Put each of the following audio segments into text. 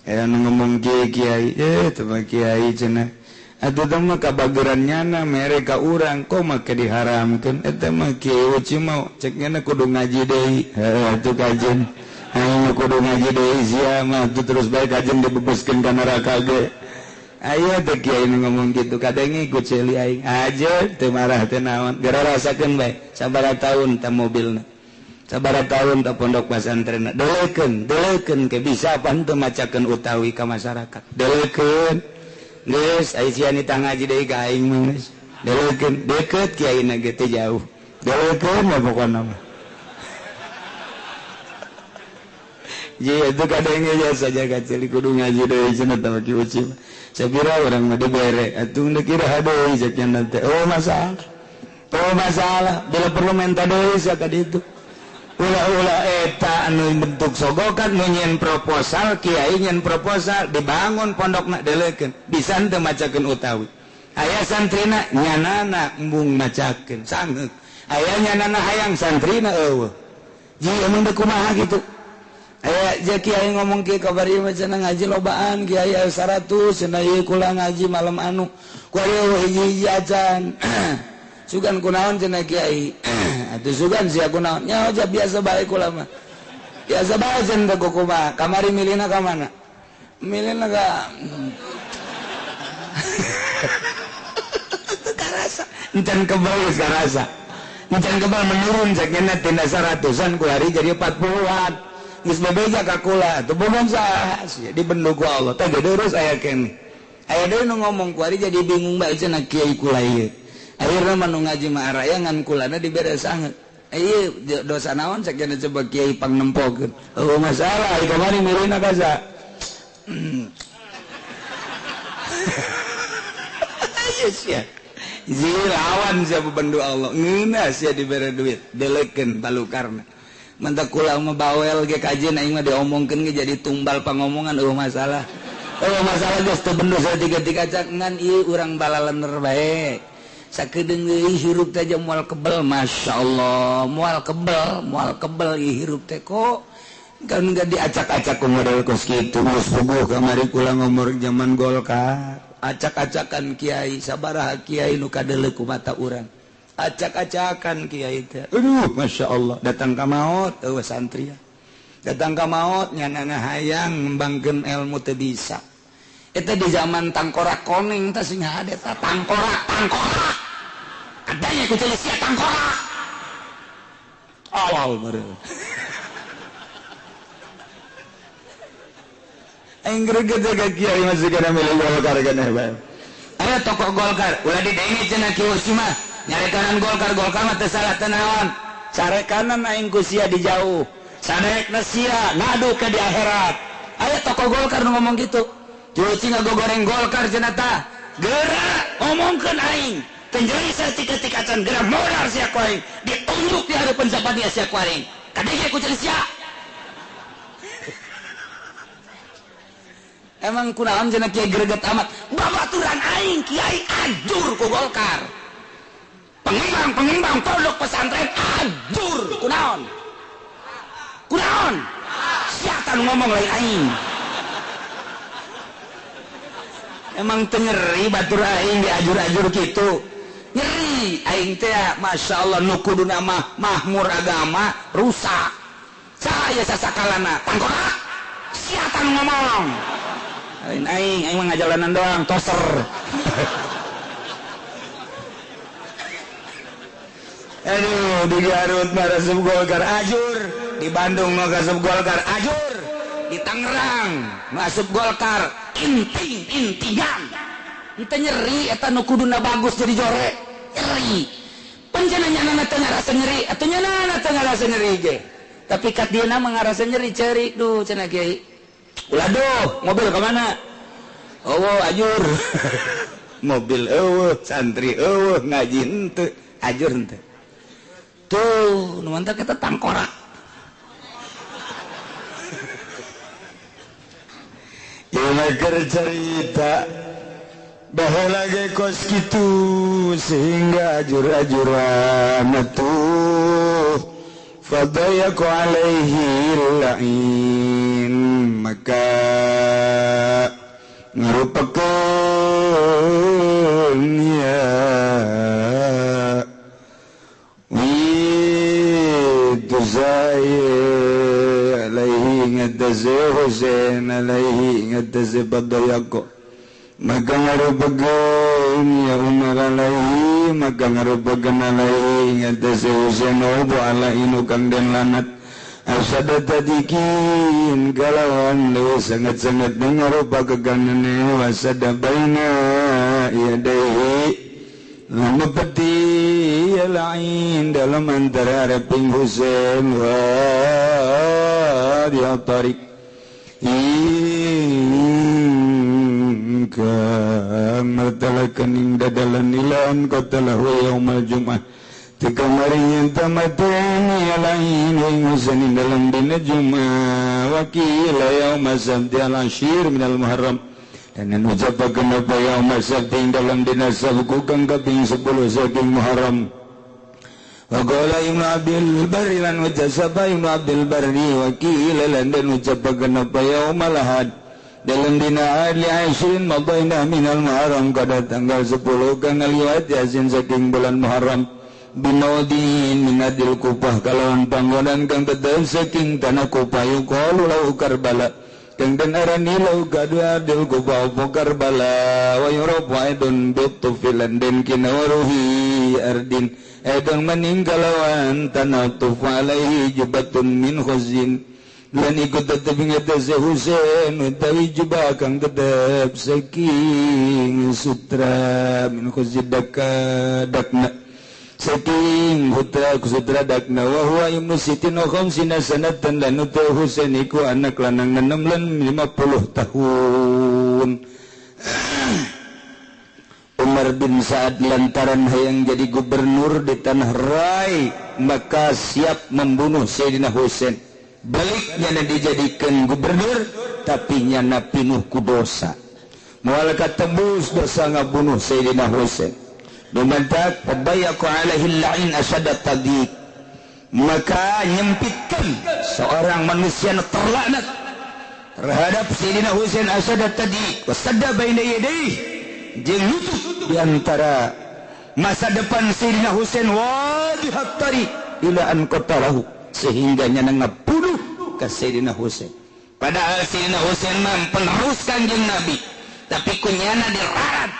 ngomong kiai kiai cenah atuh teh mah kabagerannyana mereka urang kok make diharamkeun eta mah kiai cuma cekna kudu ngaji deui atuh kajen aing kudu ngaji deui sia mah terus bae kajen dibebaskeun ka neraka ge aya teh kiai ngomong kitu kadang ikut ceuli aing aja teu marah teu naon gara rasakeun bae sabaraha taun ta mobilna sabaraha taun ta pondok pesantren deulekeun ke bisa pan teu macakeun utawi ka masyarakat deulekeun geus aya sia nita ngaji deui ka aing mah geus deulekeun deukeut kiaina ge teu jauh deulekeun mah pokona mah jadi itu kadang aja saja kecil kudu ngaji deui cenah tah ki uci sabira orang mah dibere atuh teu kira hadeui saknya nanti oh masalah bila perlu minta deui sia ka ditu ulah eta anu bentuk sogokan nu nyen proposal kiai nyen proposal dibangun pondokna deulekeun bisa teu macakeun utawi aya santrina nyanana embung macakeun sangeuk aya nyanana hayang santrina eueuh jadi emang teu kumaha kitu aya je kiai ngomong kieu kabar ieu mah cenah ngaji lobaan kiai 100 cenah ieu kula ngaji malam anu ku ieu hiji acan sugan kunaon cenah kiai atuh sugan sia kunaon nya aja biasa bae kula mah biasa bae cenah kumaha kamari milihna ka mana milihna ka karasa encan kebal geus karasa encan kebal menurun sakena tina 100-an ku hari jadi 40-an geus bebeja ka kula teu bohong saha dibendung ku Allah teh geus aya keneh aya deui nu ngomong ku ari jadi bingung bae cenah kiai kula ieu akhirna mah nu ngaji mah arayangan kulana dibere sanget ieu dosa naon sakjana coba kiai pangnempokeun oh masalah ari kamari milihna ka sa aya sia lawan sia bebendu Allah ngeuna sia dibere duit deulekeun balukarna mantap kula mah bawel ge kajen aing mah diomongkeun ge jadi tumbal pangomongan masalah geus teu bendu saeutik-eutik acak ngan ieu urang balalener bae sakedeung deui hirup teh aja moal kebel masyaallah moal kebel ieu hirup teh kok kan enggak diacak-acak ku model kos kitu geus puguh kamari kula ngomor zaman Golkar acak-acakan kiai sabaraha kiai nu kadeuleu ku mata urang acak-acakan kiai teh aduh masyaallah datang ka maot eueuh santri datang ka maot nyanana hayang ngembangkeun ilmu teu bisa eta di zaman tangkorak koneng teh sing hade teh tangkorak adanya ku teh sia tangkorak awal baru aing greget ka kiai masih kana milih Golkar kana bae aya tokoh Golkar ulah didengi cenah kieu mah nyarekanan Golkar mah teu salah teu naon sarekanan aing ku sia di jauh sarekna sia ngadu ke di akhirat aya tokoh Golkar nu ngomong kitu cuci ngagogoreng Golkar cenah tah geura ngomongkeun aing tenjeri saeutik-eutik acan geura modal sia ku aing ditunjuk di hareupeun sapadia sia ku aing kadege ku cenah sia emang kunaon cenah kiai greget amat babaturan aing kiai ajur ku Golkar pengimbang pondok pesantren ajur kunaon siapa ngomong lain aing emang teu nyeri batur aing diajur-ajur kitu nyeri aing teh Masya Allah nu kuduna mahmur agama rusak saya sasakalana tangkorak siapa ngomong lain aing mah ngajalanan doang toser aduh di Garut mah resep Golkar ajur di Bandung mah resep Golkar ajur di Tangerang masuk Golkar intingan kita nyeri eta nu kuduna bagus jadi jore nyeri panjenengan teu ngarasa nyeri atuh nyanana teu ngarasa nyeri ge tapi kat dieuna mah ngarasa nyeri ceurik duh cenah kiai ulah duh mobil ka mana eueuh ajur mobil eueuh santri eueuh ngaji henteu ajur henteu tuh nu mantap kita tangkorak ieu cerita baheula ge kos kitu sehingga ajur-ajuran tuh fadayaqa alaihi la'in maka ngarupakeun ya witu saya alaihi ngadase Husain alaihi ngadase fadayaqa maka ngarupakeun ya Umar alaihi maka ngarupakeun alaihi ngadase Husain obo alainu kang den lanat asada tadikin kalawan lu sangat-sangat mengarupa keganane wasada baina yadaihi lama peti lain dalam antara raping Husain wa dia tarik ka martalakan inda dalan nilan qatalahu yaumal jum'ah tika maring tamateni alain Husain dalam dina Jumat wakil yaum sabti al-ashir minal muharram dan ucapakeun apa yaum sabti dalam dina sabtu kang kaping 10 saking muharram wa qala ibnu abdul barri lan wajasaba ibnu abdul barri wakil lan dan ucapakeun apa yaum al-ahad dalam dina ali ashrin madaina minal muharram kada tanggal 10 kang liwat yasin saking bulan muharram binodin minadil kupah kalawan panggonan kang tetep saking tanah kupah yuqalu lahu Karbala kang den arani lahu gadua dil kupah apa Karbala wa yurabu aidun bitufilan den kinawaruhi ardin edang meningkalawan tanah tufa alaihi jubatun min khuzin lan ikut tetep ngatasi Husain utawi jubah kang tetep saking sutra min khuzin dakna saking sutra dakna wa huwa ibnu sitin wa khamsina sanatan lan uta Husain iku anak lanang 6 lan 50 tahun. Umar bin Sa'ad lantaran hayang jadi gubernur di tanah Rai maka siap membunuh Sayyidina Husain. Baliknya dijadikan gubernur tapi nyana pinuh ku dosa. Moal katembus dosa ngabunuh Sayyidina Husain. Memantak fadayaqa alaihi la'in asyadat tadiq maka nyempitkan seorang manusia terlaknat terhadap Sayyidina Husain asyadat tadiq wasadda baina yadayhi jeung nutup di antara masa depan Sayyidina Husain wadihat tariq ila an qatalahu sehingga nya ngabunuh ka Sayyidina Husain padahal Sayyidina Husain mah penerus Kanjeng Nabi tapi kunyana dirarat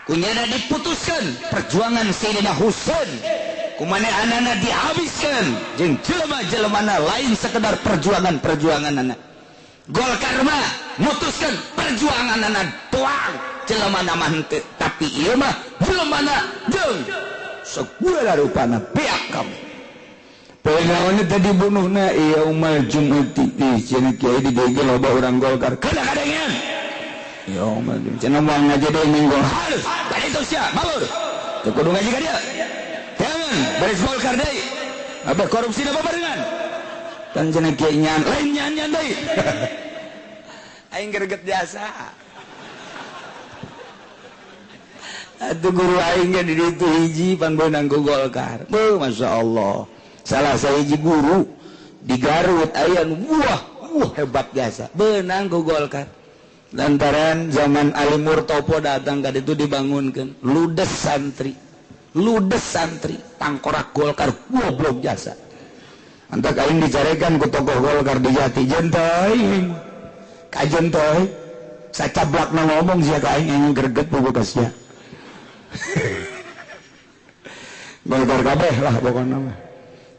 kunyana diputuskan perjuangan Sayyidina Husain kumane anana dihabiskan jeung jelema-jelemana lain sekedar perjuangan anak Golkar mah mutuskan perjuangan anak tuang jelemana mah henteu tapi ieu mah jelemana jeung segala rupana pihak kamu pengawana tadi bunuhna ieu umal jumati di cenah kiai di dieu loba urang Golkar kadang-kadangan ya umal cenah moal ngaji deui minggu halus tadi itu sia malur teu kudu ngaji ka dia jangan beres Golkar deui apa korupsi apa barengan tan cenah kiai nyan lain nyan deui aing greget jasa atuh guru aing ge di ditu hiji pan beunang ku Golkar masyaallah salah sahiji guru di Garut aya nu hebat jasa beunang ku Golkar lantaran zaman Ali Murtopo datang ka ditu dibangunkeun ludes santri tangkorak Golkar goblok jasa antak aing dicarekan ku tokoh Golkar di Jati jentoi kajen toy sacablakna ngomong sia ka aing greget puguh ka sia Golkar kabeh lah pokona mah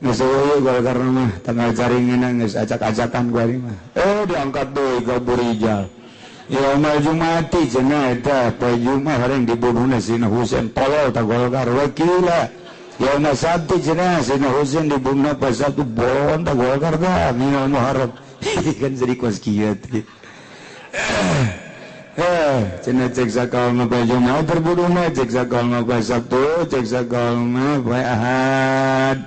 geus eueuh Golkar mah tanggal caringeuna geus acak-acakan ku ari mah diangkat deui ka Burijal Yaumal Jumati cenah eta poe Jumat hareng dibunuhna Sayyidina Husain tolol ta Golkar wakila Yaumul Sabti cenah Sayyidina Husain dibunuhna pas Sabtu bon ta Golkar da minal muharram kan jadi kuas kieu teh cenah cek sakal mah poe Jumat terbunuhna cek sakal mah poe Sabtu cek sakal mah poe Ahad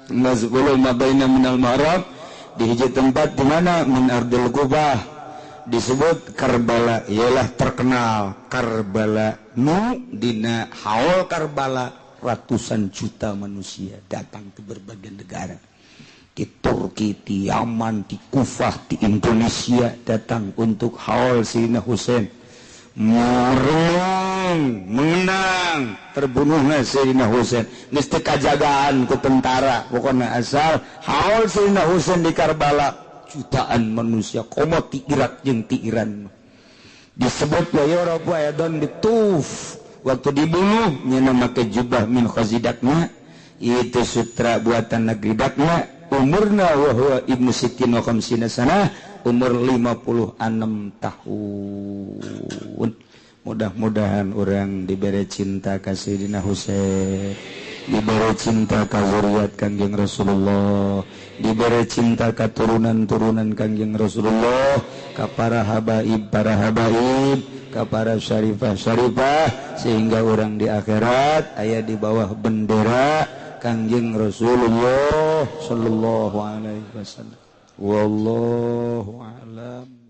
mazbulul mabaina minal muharram di hiji tempat di mana min ardil Kubah disebut Karbala ialah terkenal Karbala nu dina haul Karbala ratusan juta manusia datang ke berbagai negara di Turki, di Yaman, di Kufah, di Indonesia datang untuk haul Sayyidina Husain. Menang terbunuhnya Sayyidina Husain. Geus teu kajagaan ku tentara, pokona asal haul Sayyidina Husain di Karbala. Jutaan manusia komo ti Irak jeung ti Iran. Disebut wa yarabu ayadon dituf. Waktu dibunuh nya make jubah min khazidakna, itu sutra buatan negeri Dakna. Umurna wa huwa ibnu sittin wa khamsina sanah, umur 56 tahun. Mudah-mudahan orang diberi cinta ka Sayyidina Husain, diberi cinta ka zuriat Kangjeng Rasulullah, diberi cinta ka turunan-turunan Kangjeng Rasulullah, ka para habaib, ka para syarifah, sehingga orang di akhirat aya di bawah bendera Kangjeng Rasulullah sallallahu alaihi wasallam. Wallahu a'lam.